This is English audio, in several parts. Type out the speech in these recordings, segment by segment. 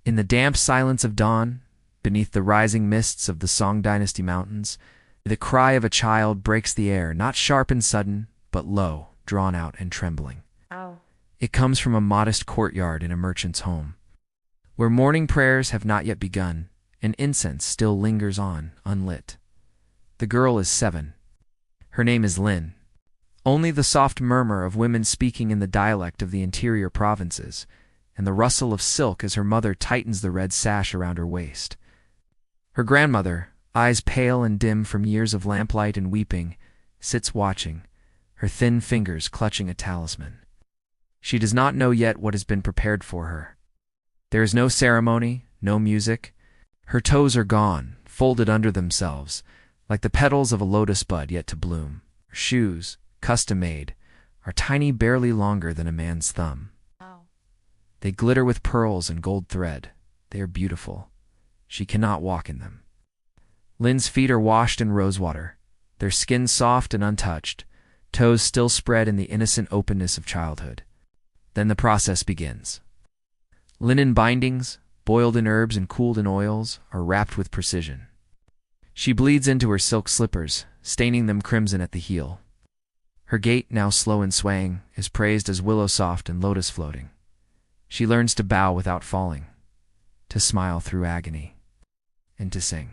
In the damp silence of dawn, beneath the rising mists of the Song Dynasty mountains, the cry of a child breaks the air, not sharp and sudden, but low, drawn out and trembling. Oh. It comes from a modest courtyard in a merchant's home, where morning prayers have not yet begun, and incense still lingers on, unlit. The girl is 7. Her name is Lin. Only the soft murmur of women speaking in the dialect of the interior provinces, and the rustle of silk as her mother tightens the red sash around her waist. Her grandmother, eyes pale and dim from years of lamplight and weeping, sits watching, her thin fingers clutching a talisman. She does not know yet what has been prepared for her. There is no ceremony, no music. Her toes are gone, folded under themselves, like the petals of a lotus bud yet to bloom. Her shoes, custom-made, are tiny, barely longer than a man's thumb. Oh. They glitter with pearls and gold thread. They are beautiful. She cannot walk in them. Lin's feet are washed in rosewater, their skin soft and untouched, toes still spread in the innocent openness of childhood. Then the process begins. Linen bindings, boiled in herbs and cooled in oils, are wrapped with precision. She bleeds into her silk slippers, staining them crimson at the heel. Her gait, now slow and swaying, is praised as willow soft and lotus floating. She learns to bow without falling, to smile through agony, and to sing.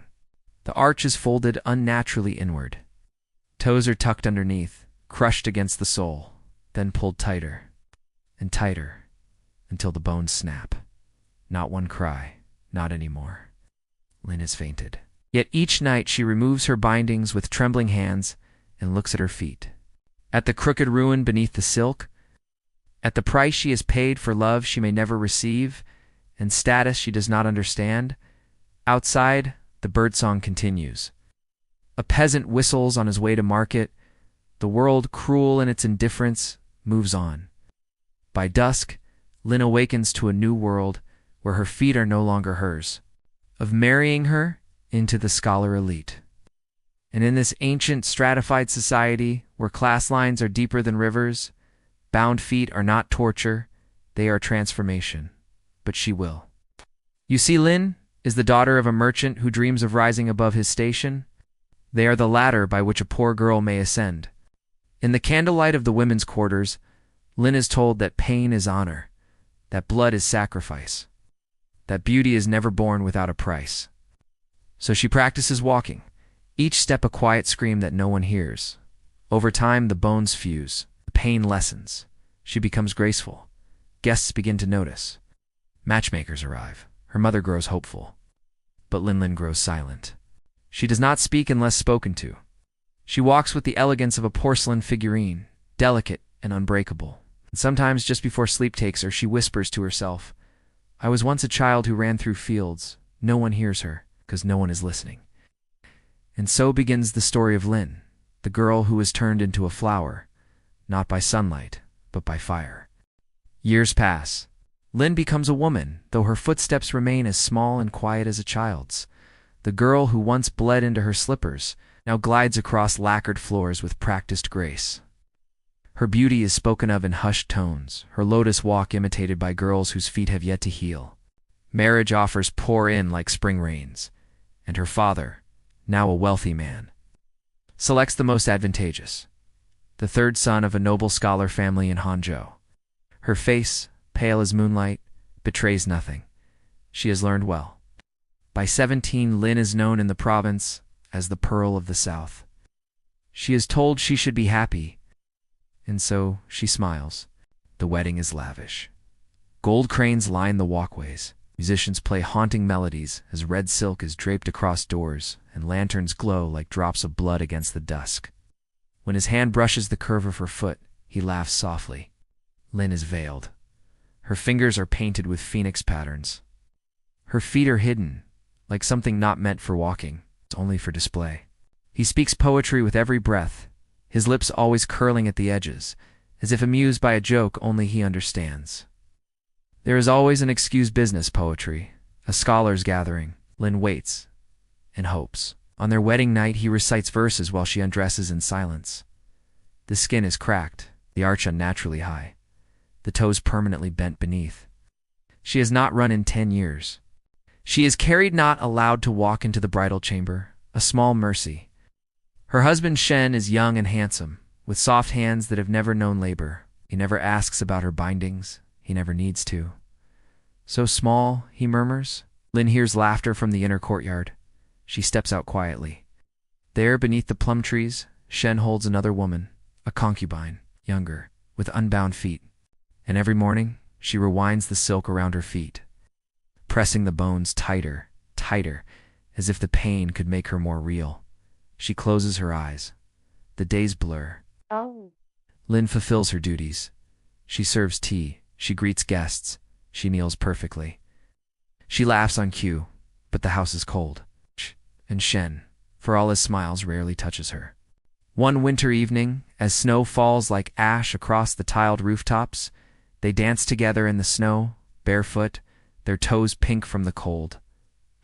The arch is folded unnaturally inward. Toes are tucked underneath, crushed against the sole, then pulled tighter and tighter until the bones snap. Not one cry, not any more. Lin has fainted. Yet each night she removes her bindings with trembling hands and looks at her feet. At the crooked ruin beneath the silk, at the price she has paid for love she may never receive, and status she does not understand, outside, the birdsong continues. A peasant whistles on his way to market. The world, cruel in its indifference, moves on. By dusk, Lin awakens to a new world where her feet are no longer hers, of marrying her into the scholar elite. And in this ancient stratified society where class lines are deeper than rivers, bound feet are not torture, they are transformation. But she will. You see, Lin is the daughter of a merchant who dreams of rising above his station. They are the ladder by which a poor girl may ascend. In the candlelight of the women's quarters, Lin is told that pain is honor, that blood is sacrifice, that beauty is never born without a price. So she practices walking, each step a quiet scream that no one hears. Over time, the bones fuse, the pain lessens. She becomes graceful. Guests begin to notice. Matchmakers arrive. Her mother grows hopeful. But Lin grows silent. She does not speak unless spoken to. She walks with the elegance of a porcelain figurine, delicate and unbreakable. And sometimes, just before sleep takes her, she whispers to herself, "I was once a child who ran through fields. No one hears her, because no one is listening." And so begins the story of Lin, the girl who was turned into a flower, not by sunlight, but by fire. Years pass. Lin becomes a woman, though her footsteps remain as small and quiet as a child's. The girl who once bled into her slippers now glides across lacquered floors with practiced grace. Her beauty is spoken of in hushed tones, her lotus walk imitated by girls whose feet have yet to heal. Marriage offers pour in like spring rains, and her father, now a wealthy man, selects the most advantageous, the third son of a noble scholar family in Hangzhou. Her face, pale as moonlight, betrays nothing. She has learned well. By 17, Lin is known in the province as the Pearl of the South. She is told she should be happy, and so she smiles. The wedding is lavish. Gold cranes line the walkways. Musicians play haunting melodies as red silk is draped across doors and lanterns glow like drops of blood against the dusk. When his hand brushes the curve of her foot, he laughs softly. Lin is veiled. Her fingers are painted with phoenix patterns. Her feet are hidden, like something not meant for walking, it's only for display. He speaks poetry with every breath, his lips always curling at the edges, as if amused by a joke only he understands. There is always an excused business poetry, a scholars' gathering. Lin waits and hopes. On their wedding night, he recites verses while she undresses in silence. The skin is cracked, the arch unnaturally high, the toes permanently bent beneath. She has not run in 10 years. She is carried, not allowed to walk into the bridal chamber, a small mercy. Her husband Shen is young and handsome, with soft hands that have never known labor. He never asks about her bindings. He never needs to. So small, he murmurs. Lin hears laughter from the inner courtyard. She steps out quietly. There, beneath the plum trees, Shen holds another woman, a concubine, younger, with unbound feet. And every morning, she rewinds the silk around her feet, pressing the bones tighter, tighter, as if the pain could make her more real. She closes her eyes. The days blur. Oh. Lin fulfills her duties. She serves tea. She greets guests. She kneels perfectly. She laughs on cue, but the house is cold. And Shen, for all his smiles, rarely touches her. One winter evening, as snow falls like ash across the tiled rooftops, they dance together in the snow, barefoot, their toes pink from the cold.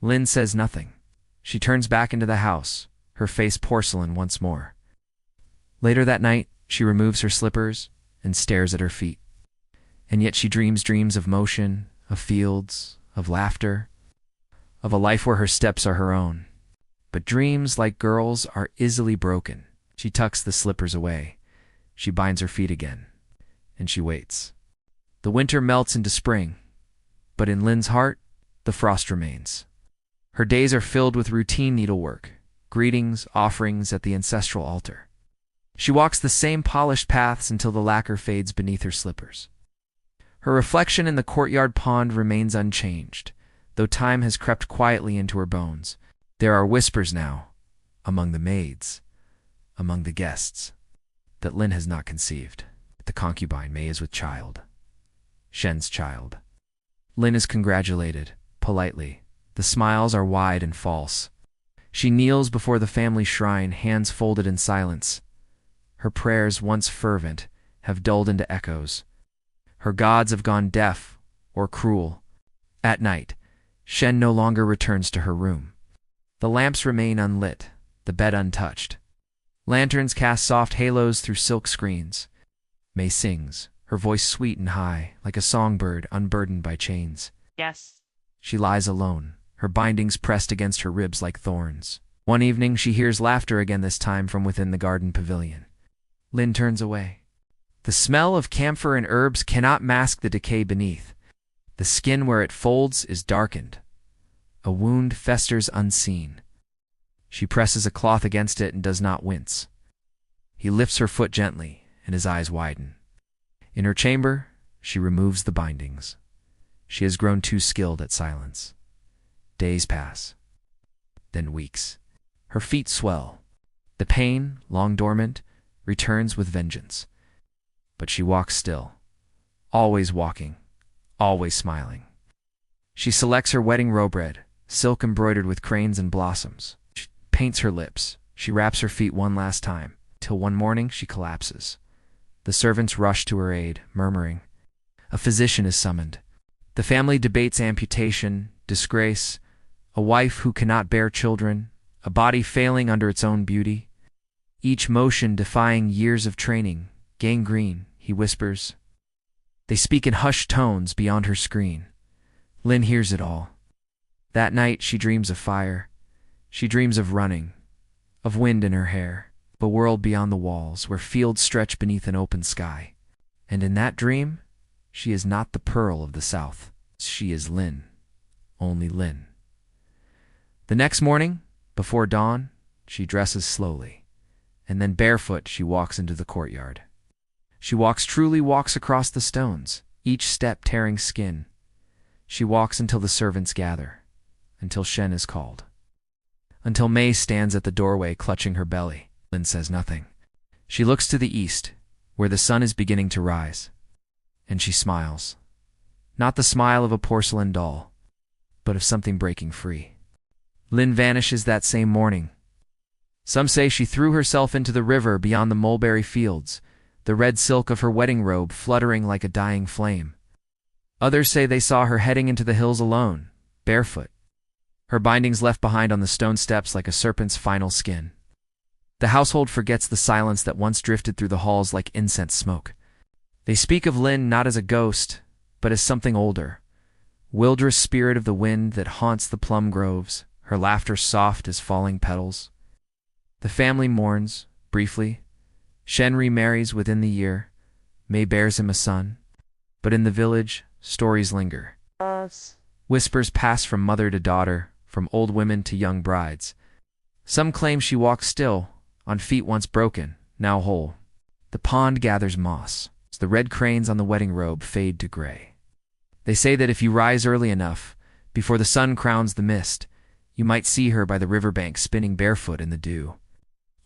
Lin says nothing. She turns back into the house, her face porcelain once more. Later that night, she removes her slippers and stares at her feet. And yet she dreams dreams of motion, of fields, of laughter, of a life where her steps are her own. But dreams, like girls, are easily broken. She tucks the slippers away. She binds her feet again. And she waits. The winter melts into spring. But in Lin's heart, the frost remains. Her days are filled with routine needlework, greetings, offerings at the ancestral altar. She walks the same polished paths until the lacquer fades beneath her slippers. Her reflection in the courtyard pond remains unchanged, though time has crept quietly into her bones. There are whispers now, among the maids, among the guests, that Lin has not conceived. The concubine Mei is with child. Shen's child. Lin is congratulated, politely. The smiles are wide and false. She kneels before the family shrine, hands folded in silence. Her prayers, once fervent, have dulled into echoes. Her gods have gone deaf or cruel. At night, Shen no longer returns to her room. The lamps remain unlit, the bed untouched. Lanterns cast soft halos through silk screens. Mei sings, her voice sweet and high, like a songbird unburdened by chains. Yes. She lies alone, her bindings pressed against her ribs like thorns. One evening she hears laughter again, this time from within the garden pavilion. Lin turns away. The smell of camphor and herbs cannot mask the decay beneath. The skin where it folds is darkened. A wound festers unseen. She presses a cloth against it and does not wince. He lifts her foot gently, and his eyes widen. In her chamber, she removes the bindings. She has grown too skilled at silence. Days pass. Then weeks. Her feet swell. The pain, long dormant, returns with vengeance. But she walks still, always walking, always smiling. She selects her wedding robe red, silk embroidered with cranes and blossoms. She paints her lips. She wraps her feet one last time, till one morning she collapses. The servants rush to her aid, murmuring. A physician is summoned. The family debates amputation, disgrace, a wife who cannot bear children, a body failing under its own beauty. Each motion defying years of training, gangrene, he whispers. They speak in hushed tones beyond her screen. Lin hears it all. That night she dreams of fire. She dreams of running, of wind in her hair, of a world beyond the walls where fields stretch beneath an open sky. And in that dream, she is not the pearl of the South. She is Lin, only Lin. The next morning, before dawn, she dresses slowly, and then barefoot she walks into the courtyard. She truly walks across the stones, each step tearing skin. She walks until the servants gather, until Shen is called. Until Mei stands at the doorway clutching her belly. Lin says nothing. She looks to the east, where the sun is beginning to rise, and she smiles. Not the smile of a porcelain doll, but of something breaking free. Lin vanishes that same morning. Some say she threw herself into the river beyond the mulberry fields, the red silk of her wedding robe fluttering like a dying flame. Others say they saw her heading into the hills alone, barefoot, her bindings left behind on the stone steps like a serpent's final skin. The household forgets the silence that once drifted through the halls like incense smoke. They speak of Lin not as a ghost, but as something older, wildrous spirit of the wind that haunts the plum groves, her laughter soft as falling petals. The family mourns, briefly. Shen remarries within the year. May bears him a son. But in the village, stories linger. Whispers pass from mother to daughter, from old women to young brides. Some claim she walks still, on feet once broken, now whole. The pond gathers moss. The red cranes on the wedding robe fade to gray. They say that if you rise early enough, before the sun crowns the mist, you might see her by the riverbank spinning barefoot in the dew.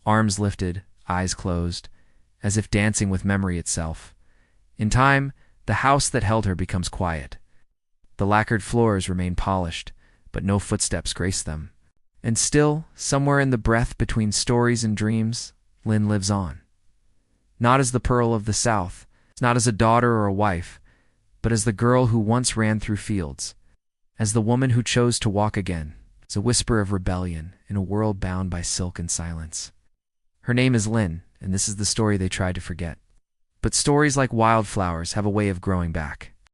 Arms lifted, eyes closed, as if dancing with memory itself. In time, the house that held her becomes quiet. The lacquered floors remain polished, but no footsteps grace them. And still, somewhere in the breath between stories and dreams, Lin lives on. Not as the pearl of the South, not as a daughter or a wife, but as the girl who once ran through fields, as the woman who chose to walk again, as a whisper of rebellion in a world bound by silk and silence. Her name is Lin, and this is the story they tried to forget. But stories like wildflowers have a way of growing back.